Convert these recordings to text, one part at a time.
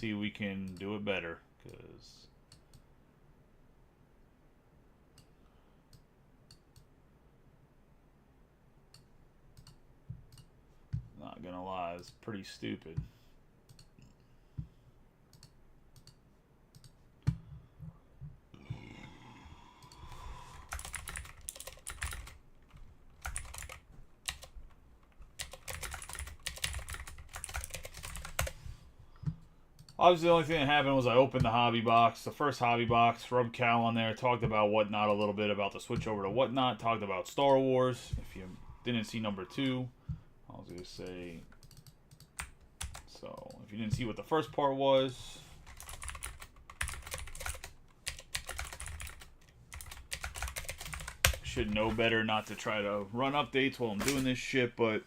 see if we can do it better. Because not gonna lie, it's pretty stupid. Obviously, the only thing that happened was I opened the hobby box, the first hobby box, rubbed Cal on there, talked about Whatnot a little bit, about the switch over to Whatnot, talked about Star Wars. If you didn't see number 2, I was going to say, so if you didn't see what the first part was, should know better not to try to run updates while I'm doing this shit, but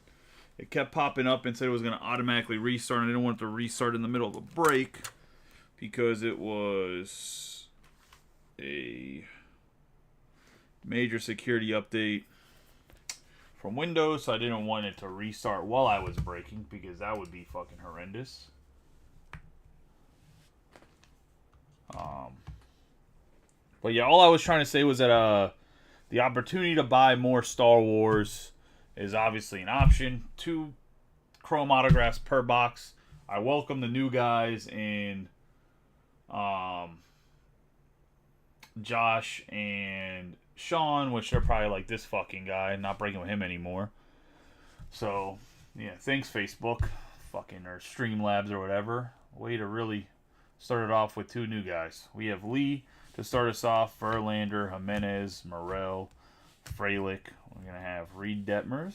it kept popping up and said it was going to automatically restart. And I didn't want it to restart in the middle of a break because it was a major security update from Windows. So I didn't want it to restart while I was breaking because that would be fucking horrendous. But yeah, all I was trying to say was that the opportunity to buy more Star Wars is obviously an option. 2 chrome autographs per box. I welcome the new guys in Josh and Sean, which they're probably like, this fucking guy, not breaking with him anymore. So, yeah, thanks Facebook, fucking, or Streamlabs or whatever. Way to really start it off with 2 new guys. We have Lee to start us off, Verlander, Jimenez, Morel, Frelick. We're going to have Reed Detmers,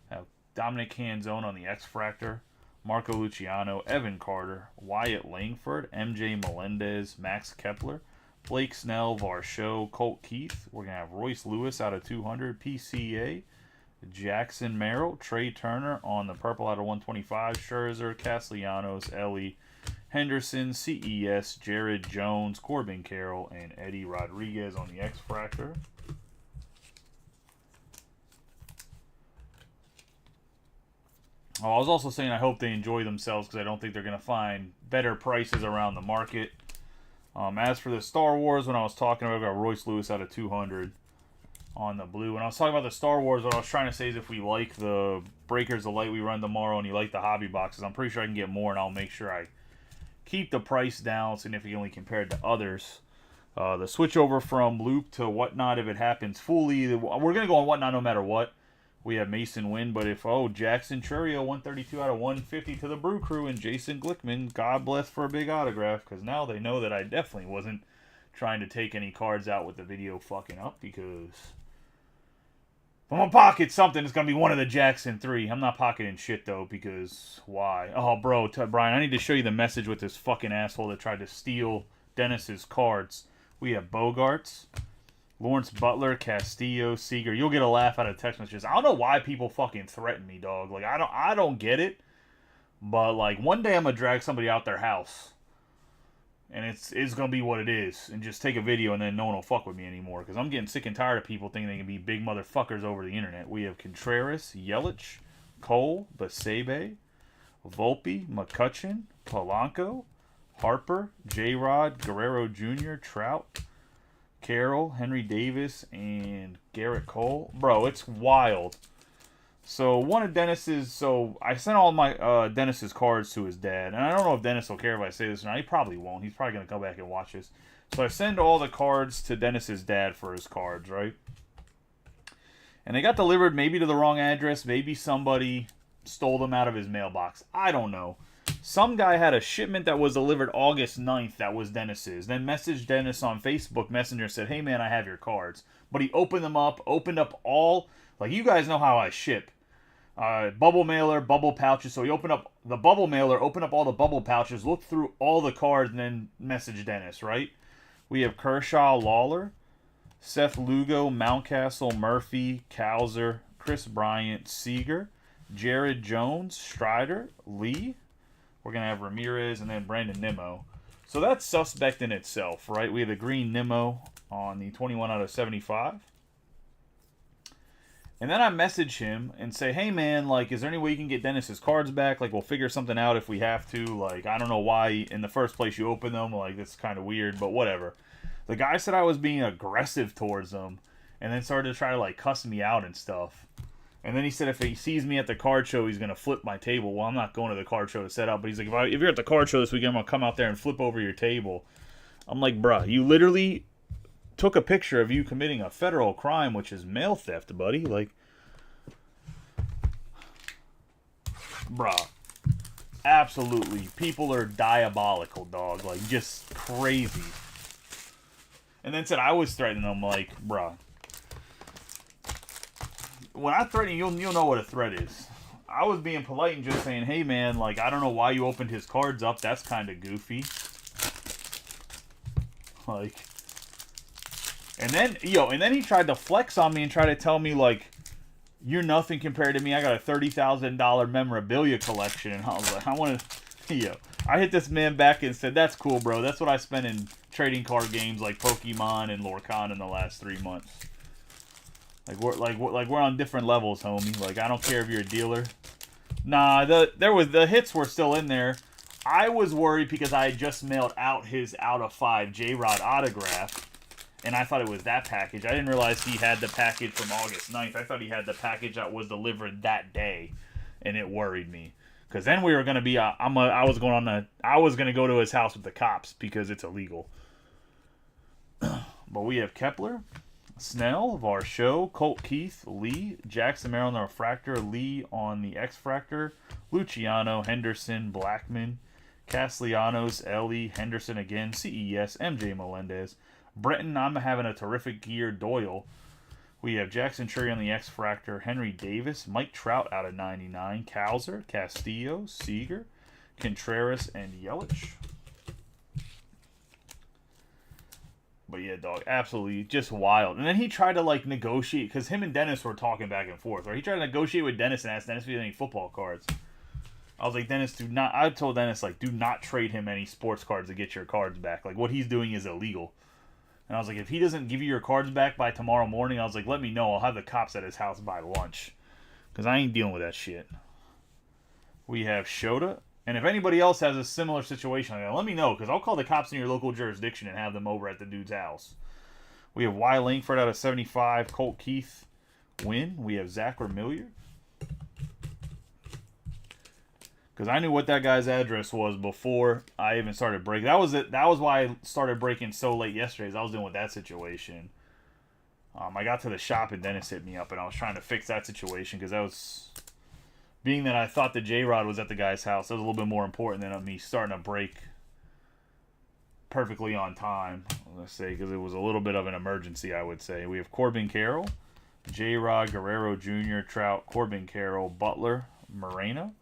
have Dominic Canzone on the X-Fractor, Marco Luciano, Evan Carter, Wyatt Langford, MJ Melendez, Max Kepler, Blake Snell, Varsho, Colt Keith. We're going to have Royce Lewis out of 200, PCA, Jackson Merrill, Trey Turner on the purple out of 125, Scherzer, Castellanos, Ellie, Henderson, CES, Jared Jones, Corbin Carroll, and Eddie Rodriguez on the X-Fractor. Oh, I was also saying I hope they enjoy themselves because I don't think they're going to find better prices around the market. As for the Star Wars, when I was talking about, I got Royce Lewis out of 200 on the blue. When I was talking about the Star Wars, what I was trying to say is if we like the Breakers of Light we run tomorrow and you like the hobby boxes, I'm pretty sure I can get more, and I'll make sure I keep the price down significantly compared to others. The switch over from Loupe to Whatnot, if it happens fully, we're going to go on Whatnot no matter what. We have Mason Wynn, but if, Jackson Churio, 132 out of 150 to the Brew Crew, and Jason Glickman, God bless for a big autograph, because now they know that I definitely wasn't trying to take any cards out with the video fucking up, because if I'm going to pocket something, it's going to be one of the Jackson 3. I'm not pocketing shit, though, because why? Oh, bro, Brian, I need to show you the message with this fucking asshole that tried to steal Dennis's cards. We have Bogarts, Lawrence Butler, Castillo, Seager. You'll get a laugh out of text messages. I don't know why people fucking threaten me, dog. Like, I don't get it. But, like, one day I'm going to drag somebody out their house. And it's going to be what it is. And just take a video and then no one will fuck with me anymore. Because I'm getting sick and tired of people thinking they can be big motherfuckers over the internet. We have Contreras, Yelich, Cole, Basebe, Volpe, McCutcheon, Polanco, Harper, J-Rod, Guerrero Jr., Trout, Carroll, Henry Davis, and Garrett Cole. Bro, it's wild. So one of Dennis's, so I sent all my Dennis's cards to his dad, and I don't know if Dennis will care if I say this or not. He probably won't. He's probably going to come back and watch this. So I send all the cards to Dennis's dad for his cards, right? And they got delivered maybe to the wrong address. Maybe somebody stole them out of his mailbox. I don't know. Some guy had a shipment that was delivered August 9th that was Dennis's. Then messaged Dennis on Facebook Messenger, said, hey man, I have your cards. But he opened them up, opened up all, like you guys know how I ship. Bubble mailer, bubble pouches. So he opened up the bubble mailer, opened up all the bubble pouches, looked through all the cards, and then messaged Dennis, right? We have Kershaw, Lawler, Seth Lugo, Mountcastle, Murphy, Cowser, Chris Bryant, Seager, Jared Jones, Strider, Lee. We're going to have Ramirez and then Brandon Nimmo. So that's suspect in itself, right? We have the green Nimmo on the 21 out of 75. And then I message him and say, hey man, like, is there any way you can get Dennis's cards back? Like, we'll figure something out if we have to. Like, I don't know why in the first place you opened them. Like, that's kind of weird, but whatever. The guy said I was being aggressive towards him, and then started to try to like cuss me out and stuff. And then he said if he sees me at the card show, he's gonna flip my table. Well, I'm not going to the card show to set up, but he's like, if you're at the card show this weekend, I'm gonna come out there and flip over your table. I'm like, bruh, you literally took a picture of you committing a federal crime, which is mail theft, buddy. Like, bruh, absolutely, people are diabolical, dog. Like, just crazy. And then said I was threatening him, like, bruh. When I threaten you, you'll know what a threat is. I was being polite and just saying, hey man, like, I don't know why you opened his cards up. That's kind of goofy. Like, and then he tried to flex on me and try to tell me, like, you're nothing compared to me. I got a $30,000 memorabilia collection. And I was like, I hit this man back and said, that's cool, bro. That's what I spent in trading card games like Pokemon and Lorcan in the last 3 months. Like we're on different levels, homie. Like, I don't care if you're a dealer. Nah, the hits were still in there. I was worried because I had just mailed out his out of 5 J-Rod autograph, and I thought it was that package. I didn't realize he had the package from August 9th. I thought he had the package that was delivered that day, and it worried me. Because then we were gonna be, I was gonna go to his house with the cops because it's illegal. But we have Kepler, Snell, Varsho, Colt Keith, Lee, Jackson Merrill on the Refractor, Lee on the X-Fractor, Luciano, Henderson, Blackman, Castellanos, Ellie, Henderson again, CES, MJ Melendez, Breton, I'm having a terrific year, Doyle. We have Jackson Cherry on the X-Fractor, Henry Davis, Mike Trout out of 99, Cowser, Castillo, Seager, Contreras, and Yelich. But yeah, dog, absolutely just wild. And then he tried to like negotiate, because him and Dennis were talking back and forth. Right? He tried to negotiate with Dennis and asked Dennis if he had any football cards. I was like, Dennis, I told Dennis, like, do not trade him any sports cards to get your cards back. Like, what he's doing is illegal. And I was like, if he doesn't give you your cards back by tomorrow morning, I was like, let me know. I'll have the cops at his house by lunch. Because I ain't dealing with that shit. We have Shota. And if anybody else has a similar situation like that, let me know, because I'll call the cops in your local jurisdiction and have them over at the dude's house. We have Y. Langford out of 75, Colt Keith, Win. We have Zach Remilliard. Because I knew what that guy's address was before I even started breaking. That was it. That was why I started breaking so late yesterday. I was dealing with that situation. I got to the shop and Dennis hit me up, and I was trying to fix that situation because that was... Being that I thought the J-Rod was at the guy's house, that was a little bit more important than me starting to break perfectly on time, let's say, because it was a little bit of an emergency, I would say. We have Corbin Carroll, J-Rod, Guerrero Jr., Trout, Corbin Carroll, Butler, Moreno,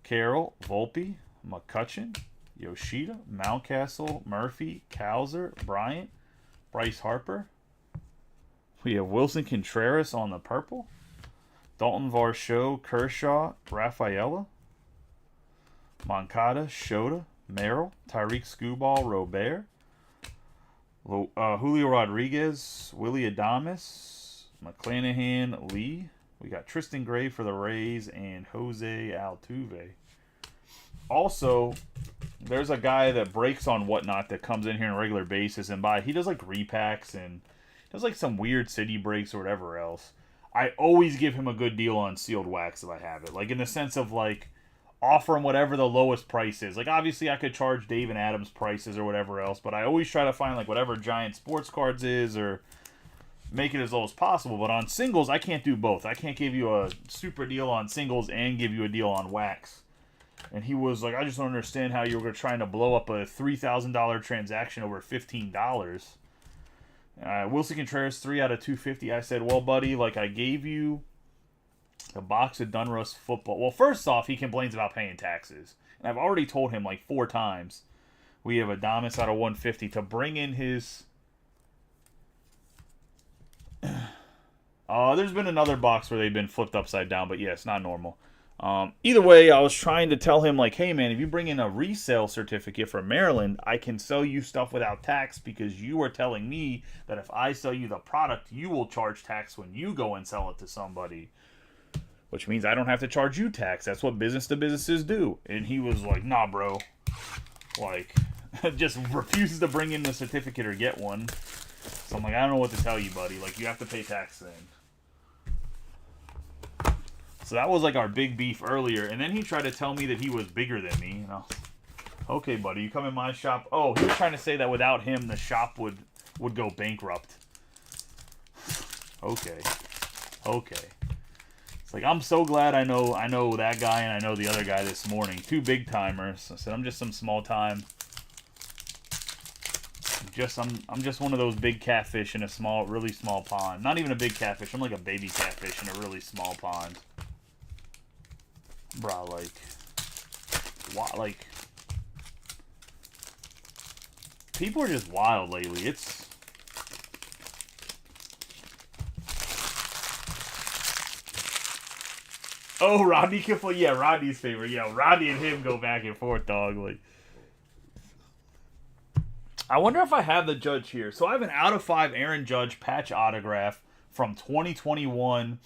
Carroll, Volpe, McCutcheon, Yoshida, Mountcastle, Murphy, Cowser, Bryant, Bryce Harper. We have Wilson Contreras on the purple. Dalton Varsho, Kershaw, Rafaela, Moncada, Shota, Merrill, Tyreek Skubal, Robert, Julio Rodriguez, Willie Adames, McClanahan, Lee. We got Tristan Gray for the Rays and Jose Altuve. Also, there's a guy that breaks on Whatnot that comes in here on a regular basis and he does like repacks and does like some weird city breaks or whatever else. I always give him a good deal on sealed wax if I have it. Like, in the sense of, like, offer him whatever the lowest price is. Like, obviously, I could charge Dave and Adams prices or whatever else, but I always try to find, like, whatever Giant Sports Cards is or make it as low as possible. But on singles, I can't do both. I can't give you a super deal on singles and give you a deal on wax. And he was like, I just don't understand how you were trying to blow up a $3,000 transaction over $15. Wilson Contreras, 3 out of 250. I said, well, buddy, like, I gave you a box of Dunruss football. Well, first off, he complains about paying taxes. And I've already told him, like, 4 times. We have Adames out of 150 to bring in his... there's been another box where they've been flipped upside down, but yeah, it's not normal. Either way, I was trying to tell him, like, hey, man, if you bring in a resale certificate from Maryland, I can sell you stuff without tax because you are telling me that if I sell you the product, you will charge tax when you go and sell it to somebody, which means I don't have to charge you tax. That's what business to businesses do. And he was like, nah, bro. Like, just refuses to bring in the certificate or get one. So I'm like, I don't know what to tell you, buddy. Like, you have to pay tax then. So that was like our big beef earlier. And then he tried to tell me that he was bigger than me. You know, okay, buddy, you come in my shop. Oh, he was trying to say that without him, the shop would go bankrupt. Okay. It's like, I'm so glad I know that guy and I know the other guy this morning. Two big timers. I said, I'm just some small time. I'm just one of those big catfish in a really small pond. Not even a big catfish. I'm like a baby catfish in a really small pond. Bro, like, what? Like, people are just wild lately. It's Rodney Kiffle. Yeah, Rodney's favorite. Yeah, Rodney and him go back and forth, dog. Like, I wonder if I have the Judge here. So I have an out of 5 Aaron Judge patch autograph from 2021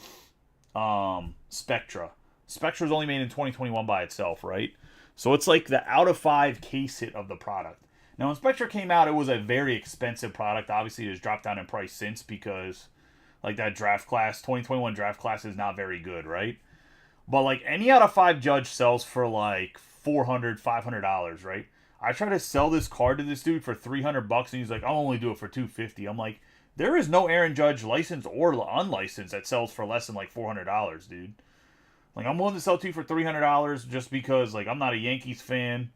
Spectra. Spectra's only made in 2021 by itself, right? So it's like the out of 5 case hit of the product. Now, when Spectra came out, it was a very expensive product. Obviously, it has dropped down in price since because, like, that draft class, 2021 draft class is not very good, right? But, like, any out of 5 Judge sells for, like, $400, $500, right? I try to sell this card to this dude for $300, and he's like, I'll only do it for $250. I'm like, there is no Aaron Judge licensed or unlicensed that sells for less than, like, $400, dude. Like, I'm willing to sell to you for $300 just because, like, I'm not a Yankees fan.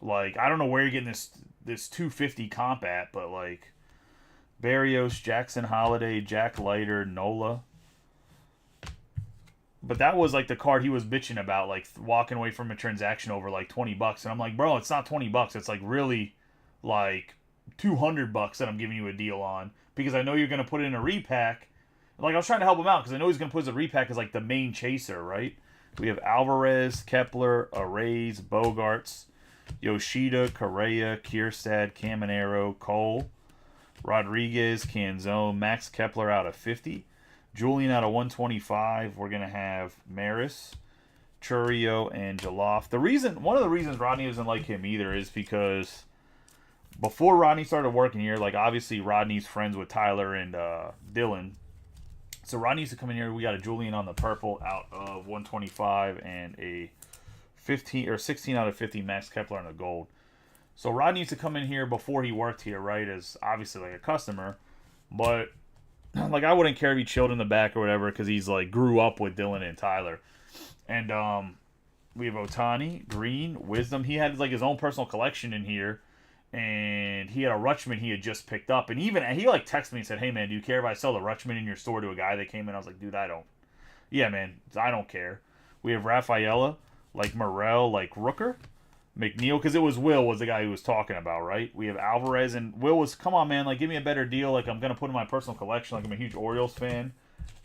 Like, I don't know where you're getting this $250 comp at, but, like, Barrios, Jackson Holiday, Jack Leiter, Nola. But that was, like, the card he was bitching about, like, walking away from a transaction over, like, $20. And I'm like, bro, it's not $20. It's, like, really, like, $200 that I'm giving you a deal on. Because I know you're going to put it in a repack. Like, I was trying to help him out because I know he's going to put his repack as, like, the main chaser, right? We have Alvarez, Kepler, Arrays, Bogarts, Yoshida, Correa, Kierstad, Caminero, Cole, Rodriguez, Canzone, Max Kepler out of 50, Julian out of 125. We're going to have Maris, Churio, and Jaloff. One of the reasons Rodney doesn't like him either is because before Rodney started working here, like, obviously Rodney's friends with Tyler and Dylan. So Rodney used to come in here. We got a Julian on the purple out of 125 and a 15 or 16 out of 50 Max Kepler on the gold. So Rodney used to come in here before he worked here, right, as obviously like a customer. But like, I wouldn't care if he chilled in the back or whatever because he's like grew up with Dylan and Tyler. And we have Otani, Green, Wisdom. He had like his own personal collection in here. And he had a Rutschman he had just picked up. And he like texted me and said, hey, man, do you care if I sell the Rutschman in your store to a guy that came in? I was like, dude, I don't. Yeah, man, I don't care. We have Rafaela, like Morel, like Rooker. McNeil, because it was Will was the guy who was talking about, right? We have Alvarez, and Will was, come on, man, like, give me a better deal. Like, I'm going to put in my personal collection. Like, I'm a huge Orioles fan.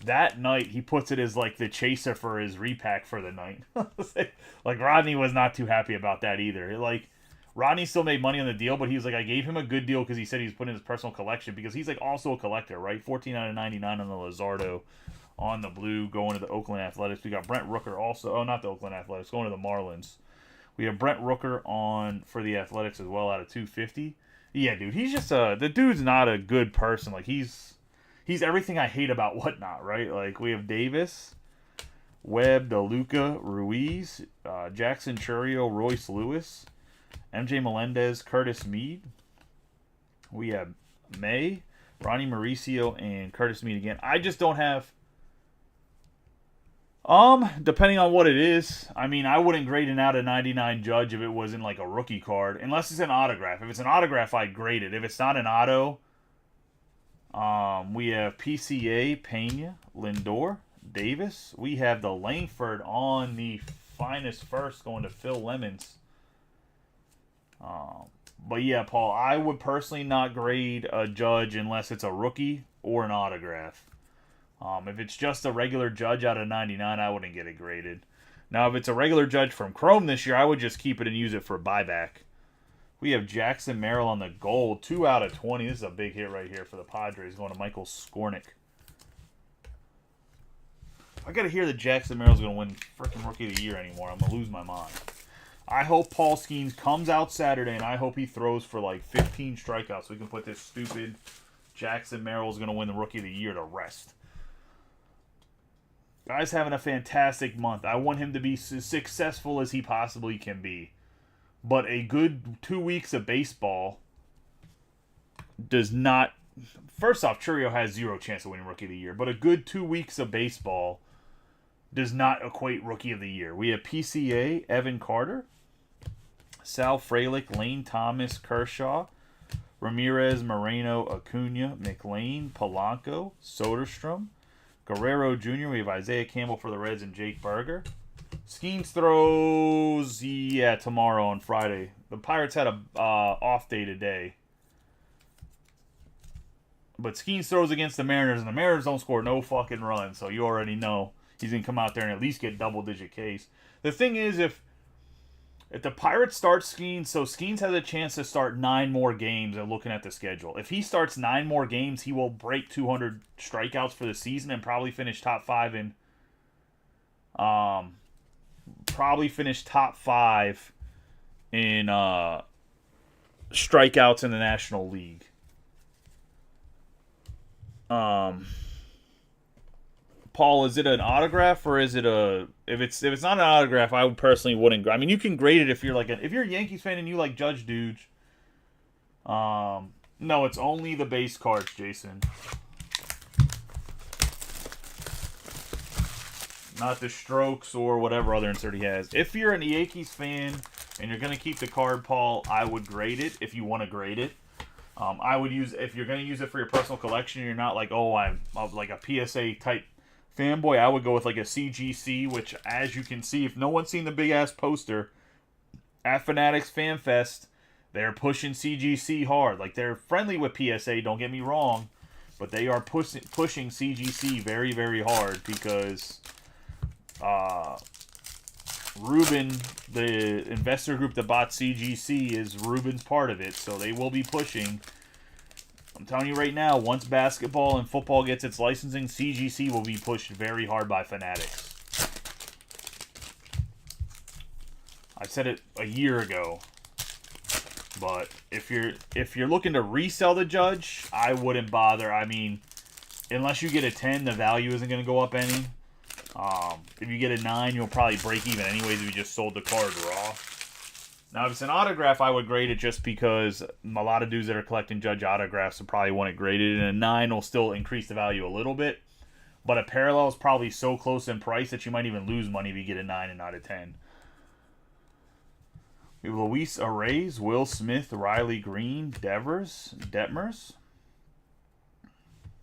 That night, he puts it as, like, the chaser for his repack for the night. Like, Rodney was not too happy about that either. Like, Rodney still made money on the deal, but he was like, I gave him a good deal because he said he was putting in his personal collection because he's like also a collector, right? 14 out of 99 on the Luzardo on the blue going to the Oakland Athletics. We got Brent Rooker also. Oh, not the Oakland Athletics, going to the Marlins. We have Brent Rooker on for the Athletics as well out of 250. Yeah, dude, he's just the dude's not a good person. Like, he's everything I hate about Whatnot, right? Like, we have Davis, Webb, DeLuca, Ruiz, Jackson Churio, Royce Lewis, MJ Melendez, Curtis Mead. We have May, Ronnie Mauricio, and Curtis Mead again. I just don't have... depending on what it is. I mean, I wouldn't grade an out of 99 Judge if it wasn't like a rookie card. Unless it's an autograph. If it's an autograph, I'd grade it. If it's not an auto, we have PCA, Pena, Lindor, Davis. We have the Langford on the finest first going to Phil Lemons. But yeah, Paul, I would personally not grade a Judge unless it's a rookie or an autograph. If it's just a regular Judge out of 99, I wouldn't get it graded. Now, if it's a regular Judge from Chrome this year, I would just keep it and use it for buyback. We have Jackson Merrill on the gold. 2 out of 20. This is a big hit right here for the Padres. Going to Michael Skornick. I got to hear that Jackson Merrill's going to win freaking Rookie of the Year anymore. I'm going to lose my mind. I hope Paul Skeens comes out Saturday, and I hope he throws for like 15 strikeouts so we can put this stupid Jackson Merrill's going to win the Rookie of the Year to rest. Guy's having a fantastic month. I want him to be as successful as he possibly can be. But a good 2 weeks of baseball does not... First off, Churio has 0 chance of winning Rookie of the Year. But a good 2 weeks of baseball does not equate Rookie of the Year. We have PCA, Evan Carter, Sal Frelick, Lane Thomas, Kershaw, Ramirez, Moreno, Acuna, McLean, Polanco, Soderstrom, Guerrero Jr. We have Isaiah Campbell for the Reds and Jake Berger. Skeens throws, tomorrow on Friday. The Pirates had a off day today. But Skeens throws against the Mariners, and the Mariners don't score no fucking runs, so you already know he's going to come out there and at least get double-digit Ks. The thing is, if the Pirates start Skeens, so Skeens has a chance to start 9 more games and looking at the schedule. If he starts 9 more games, he will break 200 strikeouts for the season and probably finish top 5 in strikeouts in the National League. Paul, is it an autograph or is it a? If it's not an autograph, I would personally wouldn't. I mean, you can grade it if you're if you're a Yankees fan and you like Judge Dude. No, it's only the base cards, Jason. Not the strokes or whatever other insert he has. If you're a Yankees fan and you're gonna keep the card, Paul, I would grade it if you want to grade it. I would use, if you're going to use it for your personal collection, you're not like, oh, I'm like a PSA type fanboy, I would go with like a CGC, which, as you can see, if no one's seen the big-ass poster, at Fanatics Fan Fest, they're pushing CGC hard. Like, they're friendly with PSA, don't get me wrong, but they are pushing CGC very, very hard because Ruben, the investor group that bought CGC, is Ruben's part of it, so they will be pushing. I'm telling you right now, once basketball and football gets its licensing, CGC will be pushed very hard by Fanatics. I said it a year ago, but if you're looking to resell the Judge, I wouldn't bother. I mean, unless you get a 10, the value isn't going to go up any. If you get a 9, you'll probably break even anyways if you just sold the card raw. Now, if it's an autograph, I would grade it just because a lot of dudes that are collecting Judge autographs will probably want it graded, and a 9 will still increase the value a little bit. But a parallel is probably so close in price that you might even lose money if you get a 9 and not a 10. We have Luis Arraez, Will Smith, Riley Green, Detmers.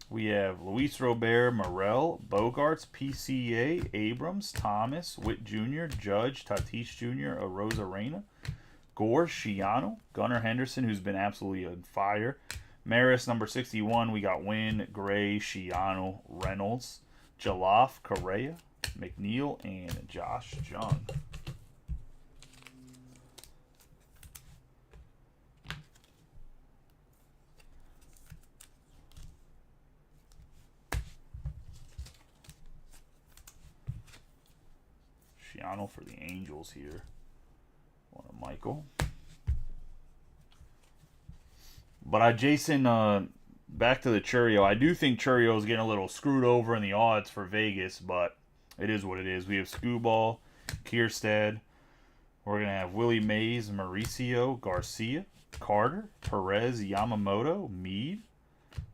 We have Luis Robert, Morel, Bogarts, PCA, Abrams, Thomas, Witt Jr., Judge, Tatis Jr., Arozarena, Gore, Shiano, Gunnar Henderson, who's been absolutely on fire. Maris, number 61, we got Wynn, Gray, Shiano, Reynolds, Jaloff, Correa, McNeil, and Josh Jung. For the Angels here. One of Michael. But Jason, back to the Churio. I do think Churio is getting a little screwed over in the odds for Vegas, but it is what it is. We have Skubal, Kierstead. We're going to have Willie Mays, Mauricio, Garcia, Carter, Perez, Yamamoto, Meade.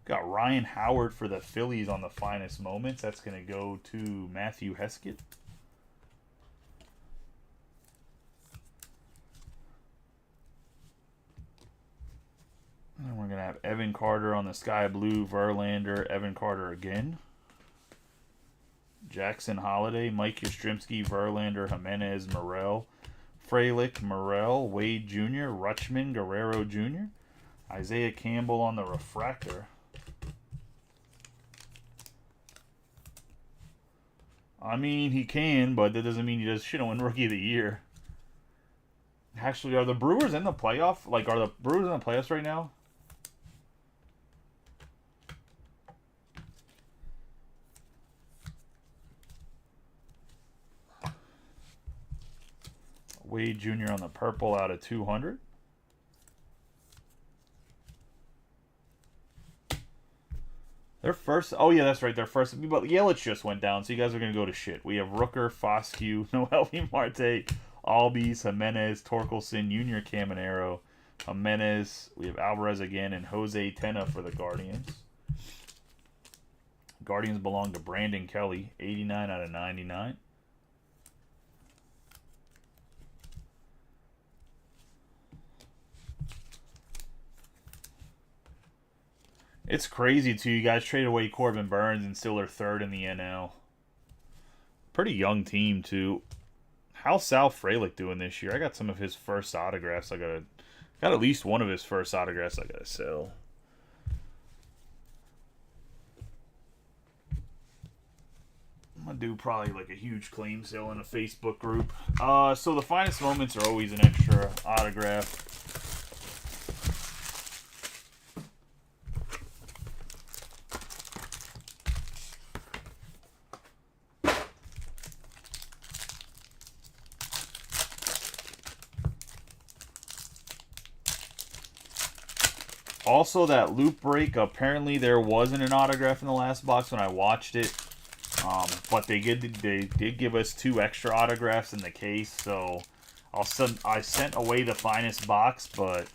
Got Ryan Howard for the Phillies on the finest moments. That's going to go to Matthew Heskett. And we're going to have Evan Carter on the Sky Blue, Verlander, Evan Carter again. Jackson Holiday, Mike Yastrzemski, Verlander, Jimenez, Morel, Frelick, Morel, Wade Jr., Rutschman, Guerrero Jr., Isaiah Campbell on the refractor. I mean, he can, but that doesn't mean he just shouldn't win Rookie of the Year. Actually, are the Brewers in the playoff? Like, are the Brewers in the playoffs right now? Wade Jr. on the purple out of 200. Their first, oh yeah, that's right. Their first, but Yelich just went down, so you guys are gonna go to shit. We have Rooker, Foscue, Noelvi Marte, Albies, Jimenez, Torkelson, Junior Caminero, Jimenez. We have Alvarez again and Jose Tena for the Guardians. Guardians belong to Brandon Kelly, 89 out of 99. It's crazy, too. You guys trade away Corbin Burns and still are third in the NL. Pretty young team, too. How's Sal Frelick doing this year? I got some of his first autographs. Got at least one of his first autographs I gotta sell. I'm gonna do probably like a huge claim sale in a Facebook group. So the finest moments are always an extra autograph. Also, that Loupe break, apparently there wasn't an autograph in the last box when I watched it. But they did give us 2 extra autographs in the case, so I sent away the finest box, but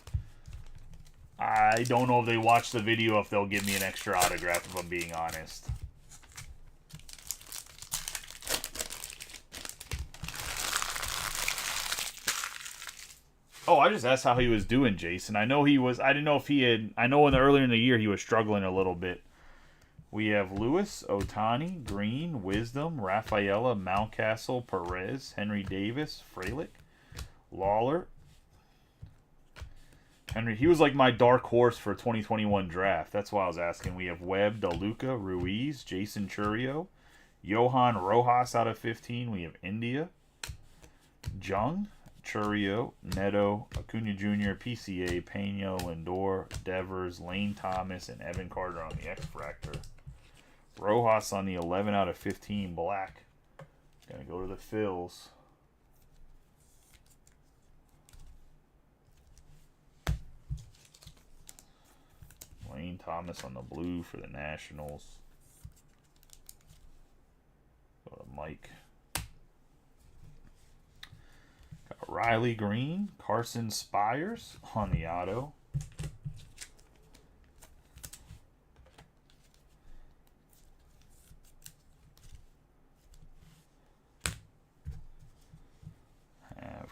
I don't know if they watched the video if they'll give me an extra autograph, if I'm being honest. Oh, I just asked how he was doing, Jason. I know he was. I didn't know if he had. I know earlier in the year he was struggling a little bit. We have Lewis, Otani, Green, Wisdom, Rafaela, Mountcastle, Perez, Henry Davis, Frelick, Lawler. Henry, he was like my dark horse for 2021 draft. That's why I was asking. We have Webb, DeLuca, Ruiz, Jason Churio, Johan Rojas out of 15. We have India, Jung, Churio, Neto, Acuna Jr., PCA, Pena, Lindor, Devers, Lane Thomas, and Evan Carter on the X-Fractor. Rojas on the 11 out of 15 black. Gonna go to the Phils. Lane Thomas on the blue for the Nationals. Go to Mike. Got Riley Green, Carson Spires on the auto.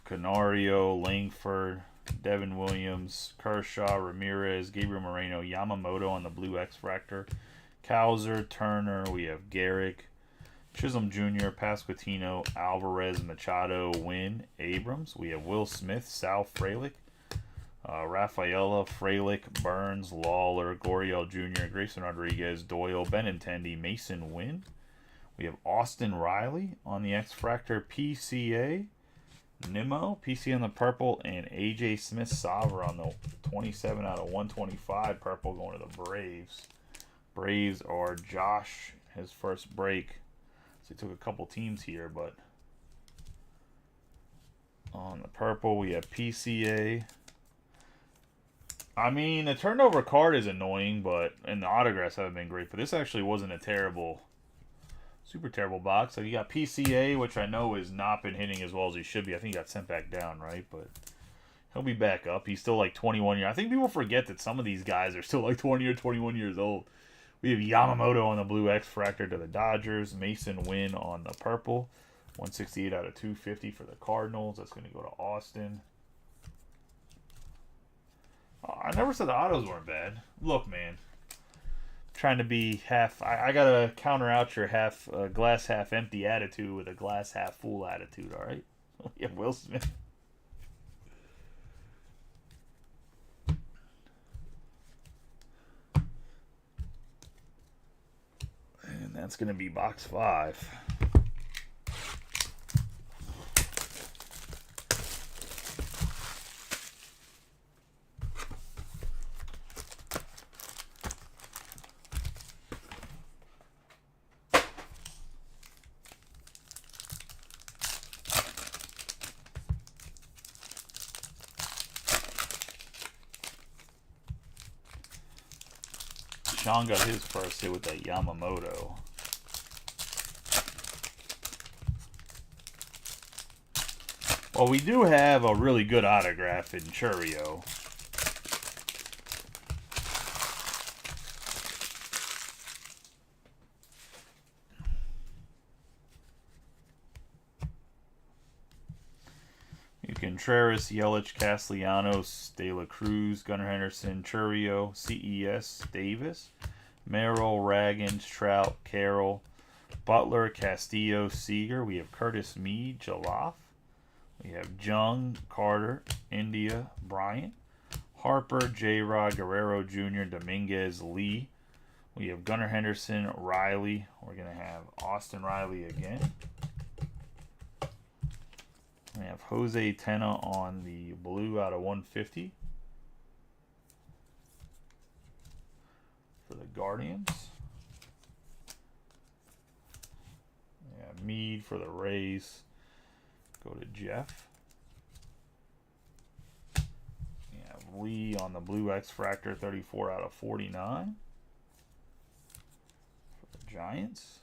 Canario, Langford, Devin Williams, Kershaw, Ramirez, Gabriel Moreno, Yamamoto on the blue X-Fractor, Kowser, Turner, we have Garrick, Chisholm Jr., Pasquantino, Alvarez, Machado, Wynn, Abrams. We have Will Smith, Sal Frelick, Rafaela, Frelick, Burns, Lawler, Goriel Jr., Grayson Rodriguez, Doyle, Benintendi, Mason Wynn. We have Austin Riley on the X-Fractor, PCA. Nimmo, PC on the purple, and AJ Smith Savra on the 27 out of 125 purple going to the Braves. Braves are Josh, his first break. So he took a couple teams here, but on the purple we have PCA. I mean, the turnover card is annoying, and the autographs haven't been great, but this actually wasn't a super terrible box. So you got PCA, which I know has not been hitting as well as he should be. I think he got sent back down, right? But he'll be back up. He's still like 21 years. I think people forget that some of these guys are still like 20 or 21 years old. We have Yamamoto on the blue X-Fractor to the Dodgers. Mason Wynn on the purple. 168 out of 250 for the Cardinals. That's going to go to Austin. I never said the autos weren't bad. Look, man. Trying to be half. I gotta counter out your glass half empty attitude with a glass half full attitude. All right. Yeah, Will Smith. And that's gonna be box 5. Sean got his first hit with that Yamamoto. Well, we do have a really good autograph in Chourio. Contreras, Yelich, Castellanos, De La Cruz, Gunnar Henderson, Chourio, CES, Davis, Merrill, Raggins, Trout, Carroll, Butler, Castillo, Seager. We have Curtis Mead, Jaloff. We have Jung, Carter, India, Bryant, Harper, J-Rod, Guerrero Jr., Dominguez, Lee. We have Gunnar Henderson, Riley. We're going to have Austin Riley again. We have Jose Tena on the blue out of 150 for the Guardians. We have Mead for the Rays. Go to Jeff. We have Lee on the blue X-Fractor, 34 out of 49 for the Giants.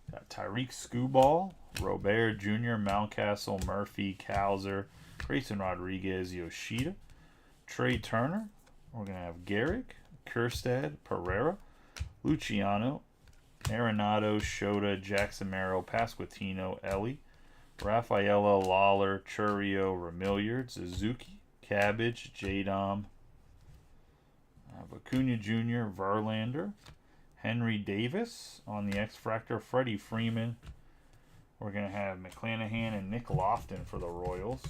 Got Tyreek Skubal, Robert Jr., Mountcastle, Murphy, Cowser, Grayson Rodriguez, Yoshida, Trey Turner. We're going to have Garrick, Kjerstad, Pereira, Luciano, Arenado, Shota, Jackson Merrill, Pasquantino, Ellie, Rafaela, Lawler, Chourio, Remilliard, Suzuki, Cabbage, J-Dom, Acuna Jr., Verlander, Henry Davis on the X-Fractor, Freddie Freeman. We're going to have McClanahan and Nick Lofton for the Royals.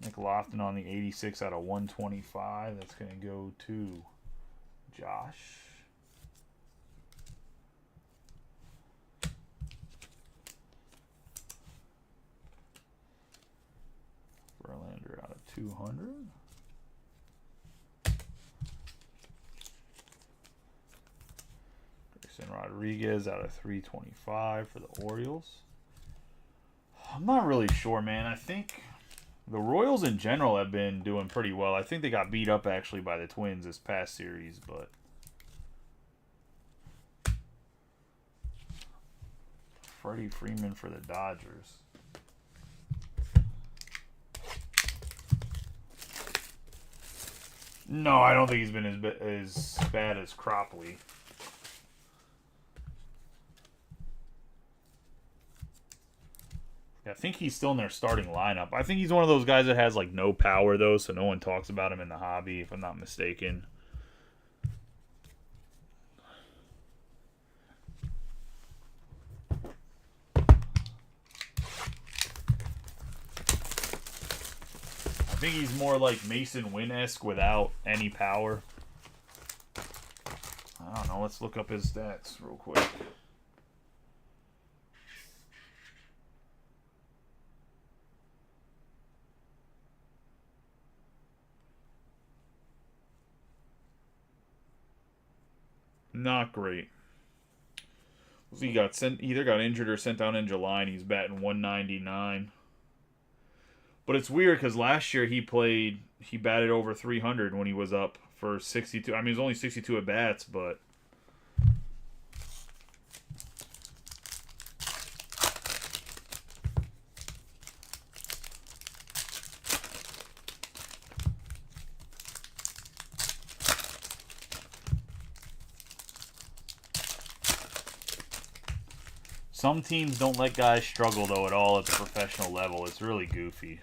Nick Lofton on the 86 out of 125. That's going to go to Josh. Verlander out of 200. Rodriguez out of 325 for the Orioles. I'm not really sure, man. I think the Royals in general have been doing pretty well. I think they got beat up actually by the Twins this past series, but Freddie Freeman for the Dodgers. No, I don't think he's been as bad as Cropley. I think he's still in their starting lineup. I think he's one of those guys that has like no power though, so no one talks about him in the hobby, if I'm not mistaken. I think he's more like Mason Wynn-esque without any power. I don't know. Let's look up his stats real quick. Not great. He got either got injured or sent down in July, and he's batting 199. But it's weird because last year he batted over 300 when he was up for 62. I mean, it was only 62 at bats, but some teams don't let guys struggle, though, at all at the professional level. It's really goofy.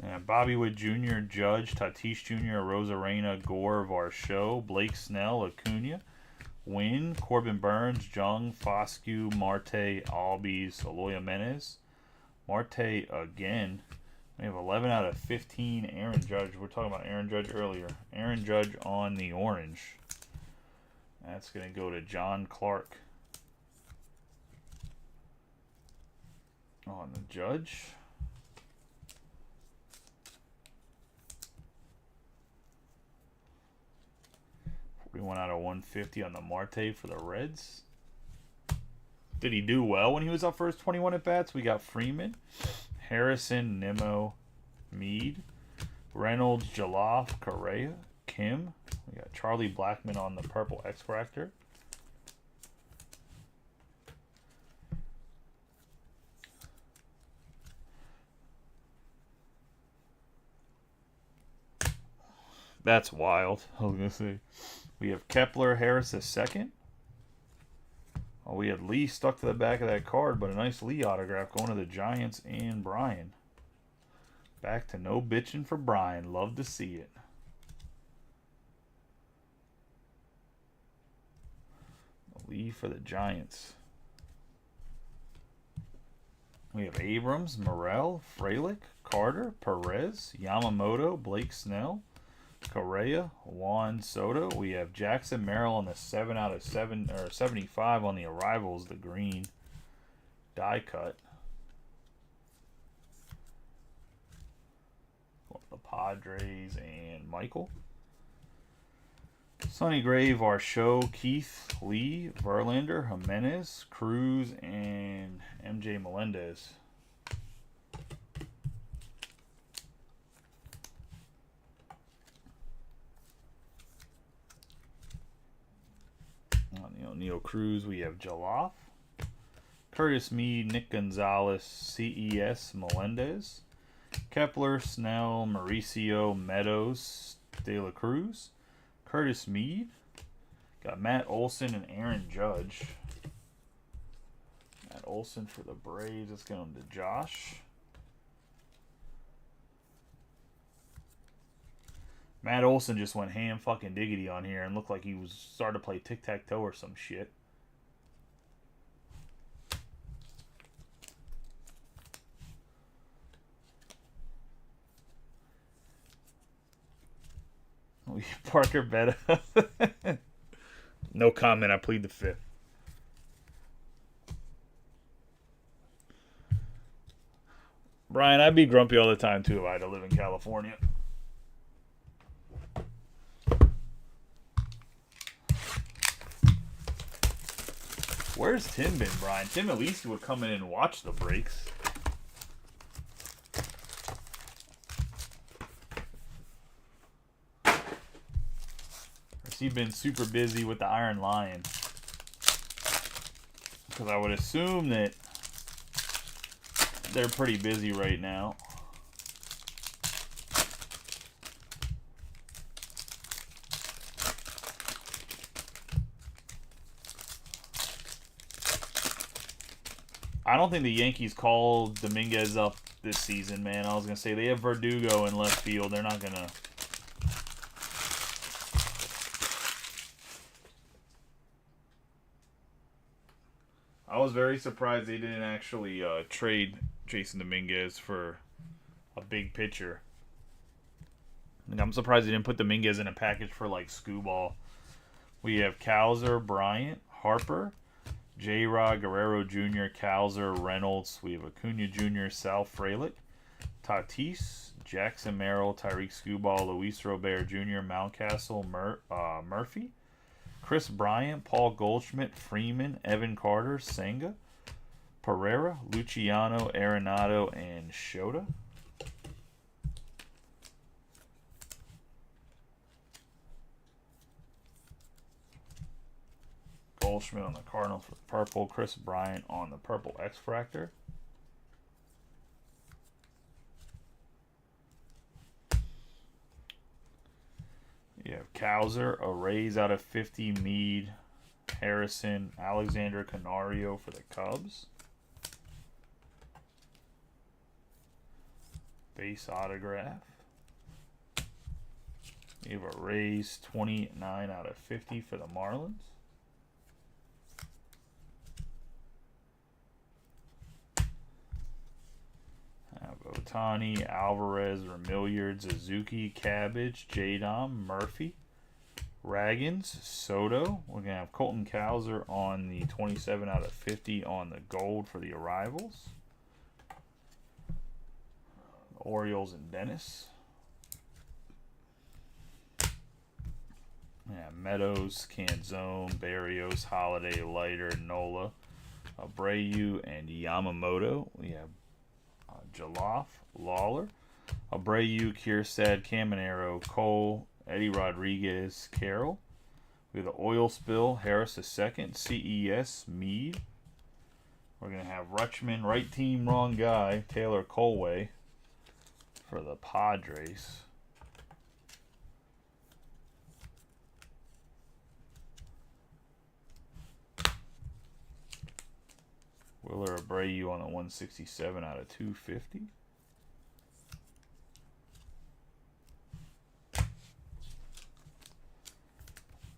And Bobby Witt Jr., Judge, Tatis Jr., Rosarena, Gore, Varsho, Blake Snell, Acuna, Wynn, Corbin Burns, Jung, Foscue, Marte, Albies, Aloy Jimenez. Marte again. We have 11 out of 15 Aaron Judge. We're talking about Aaron Judge earlier. Aaron Judge on the orange. That's going to go to John Clark. On the Judge. 21 out of 150 on the Marte for the Reds. Did he do well when he was up for his 21 at-bats? We got Freeman, Harrison, Nimmo, Mead, Reynolds, Jaloff, Correa, Kim. We got Charlie Blackmon on the purple X-Fractor. That's wild. I was going to say. We have Kepler, Harris a second. Oh, we had Lee stuck to the back of that card, but a nice Lee autograph going to the Giants and Brian. Back to no bitching for Brian. Love to see it. Lee for the Giants. We have Abrams, Morel, Frelick, Carter, Perez, Yamamoto, Blake Snell, Correa, Juan Soto. We have Jackson Merrill on the 7 out of 7 or 75 on the arrivals, the green die cut. The Padres and Michael. Sonny Gray, Varsho, Keith, Lee, Verlander, Jimenez, Cruz, and MJ Melendez. On the O'Neill Cruz, we have Jaloff, Curtis Mead, Nick Gonzalez, CES, Melendez, Kepler, Snell, Mauricio, Meadows, De La Cruz, Curtis Mead. Got Matt Olson and Aaron Judge. Matt Olson for the Braves. Let's get him to Josh. Matt Olson just went ham fucking diggity on here and looked like he was starting to play tic-tac-toe or some shit. Parker Betta. No comment. I plead the fifth. Brian, I'd be grumpy all the time too if I had to live in California. Where's Tim been, Brian? Tim at least would come in and watch the breaks. He's been super busy with the Iron Lion. Because I would assume that they're pretty busy right now. I don't think the Yankees called Dominguez up this season, man. I was going to say they have Verdugo in left field. They're not going to... I was very surprised they didn't actually trade Jason Dominguez for a big pitcher. And I'm surprised they didn't put Dominguez in a package for like Scooball. We have Kowser, Bryant, Harper, J-Rod, Guerrero Jr., Kowser, Reynolds. We have Acuna Jr., Sal Frelick, Tatis, Jackson Merrill, Tyreek Scooball, Luis Robert Jr., Mountcastle, Murphy, Chris Bryant, Paul Goldschmidt, Freeman, Evan Carter, Senga, Pereira, Luciano, Arenado, and Shota. Goldschmidt on the Cardinals for the purple, Chris Bryant on the purple X-Fractor. You have Kowser, a raise out of 50, Mead, Harrison, Alexander Canario for the Cubs. Base autograph. You have a raise 29 out of 50 for the Marlins. Otani, Alvarez, Remilliard, Suzuki, Cabbage, J-Dom, Murphy, Raggins, Soto. We're going to have Colton Kowser on the 27 out of 50 on the gold for the arrivals. Orioles and Dennis. Yeah, Meadows, Canzone, Barrios, Holiday, Leiter, Nola, Abreu, and Yamamoto. We have Jaloff, Lawler, Abreu, Kierstad, Caminero, Cole, Eddie Rodriguez, Carroll. We have the oil spill, Harris II, CES, Mead. We're going to have Rutschman, right team, wrong guy, Taylor Colway for the Padres. Willer Abreu on the 167 out of 250.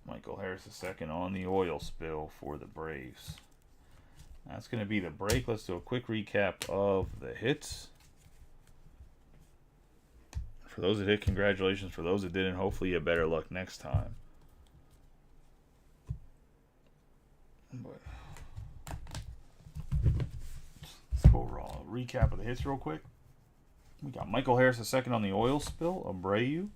Michael Harris II on the oil spill for the Braves. That's going to be the break. Let's do a quick recap of the hits. For those that hit, congratulations. For those that didn't, hopefully you have better luck next time. But let's go over a recap of the hits real quick. We got Michael Harris II on the oil spill. Abreu.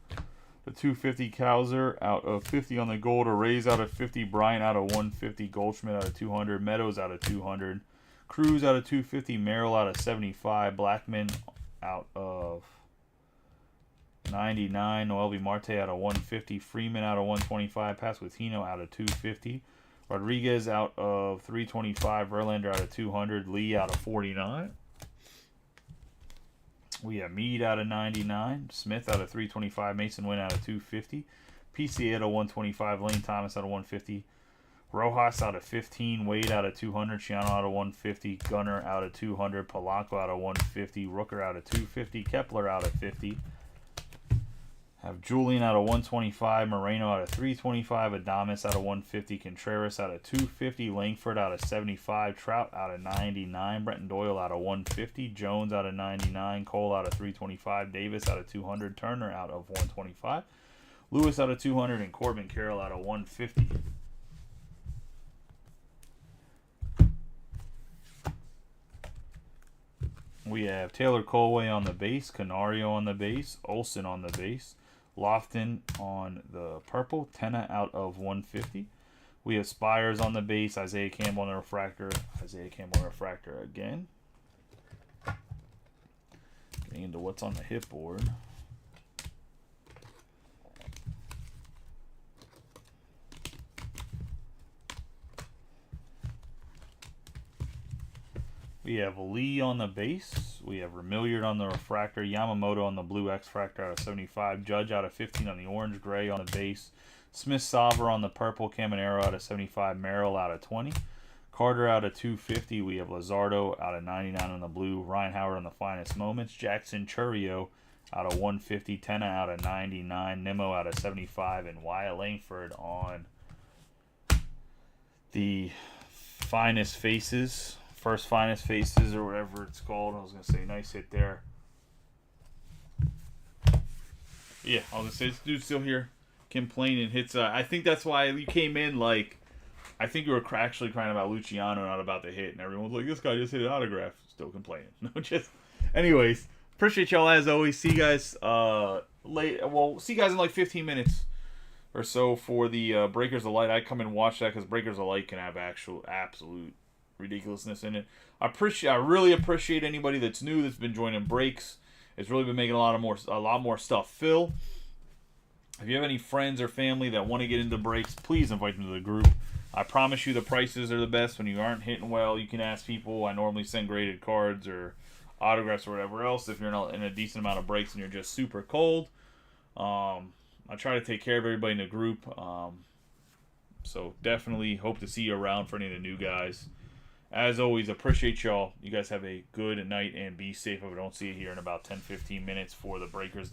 The 250 Kowser out of 50 on the gold. Rays out of 50. Bryant out of 150. Goldschmidt out of 200. Meadows out of 200. Cruz out of 250. Merrill out of 75. Blackman out of 99. Noelvi Marte out of 150. Freeman out of 125. Pasquantino out of 250. Rodriguez out of 325. Verlander out of 200. Lee out of 49. We have Mead out of 99, Smith out of 325, Mason Wynn out of 250, PCA out of 125, Lane Thomas out of 150, Rojas out of 15, Wade out of 200, Shiano out of 150, Gunner out of 200, Polanco out of 150, Rooker out of 250, Kepler out of 50. Have Julian out of 125, Moreno out of 325, Adames out of 150, Contreras out of 250, Langford out of 75, Trout out of 99, Brenton Doyle out of 150, Jones out of 99, Cole out of 325, Davis out of 200, Turner out of 125, Lewis out of 200, and Corbin Carroll out of 150. We have Taylor Colway on the base, Canario on the base, Olsen on the base, Lofton on the purple, Tenna out of 150. We have Spires on the base, Isaiah Campbell on the refractor, again. Getting into what's on the hit board. We have Lee on the base. We have Remilliard on the refractor. Yamamoto on the blue X-Fractor out of 75. Judge out of 15 on the orange gray on the base. Smith-Sauver on the purple. Caminero out of 75. Merrill out of 20. Carter out of 250. We have Luzardo out of 99 on the blue. Ryan Howard on the finest moments. Jackson Churio out of 150. Tenna out of 99. Nimmo out of 75. And Wyatt Langford on the finest faces. First finest faces or whatever it's called. I was going to say nice hit there. Yeah, I was going to say this dude's still here complaining. Hits. I think that's why you came in like, I think you were actually crying about Luciano, not about the hit. And everyone was like, this guy just hit an autograph. Still complaining. No, just. Anyways, appreciate y'all as always. See you guys see you guys in like 15 minutes or so for the Breakers of Light. I come and watch that because Breakers of Light can have absolute ridiculousness in it. I really appreciate anybody that's new that's been joining breaks. It's really been making a lot more stuff. Phil, if you have any friends or family that want to get into breaks, please invite them to the group. I promise you the prices are the best. When you aren't hitting well, you can ask people. I normally send graded cards or autographs or whatever else if you're not in a decent amount of breaks and you're just super cold. I try to take care of everybody in the group. So definitely hope to see you around for any of the new guys. As always, appreciate y'all. You guys have a good night and be safe if I don't see you here in about 10-15 minutes for the Breakers.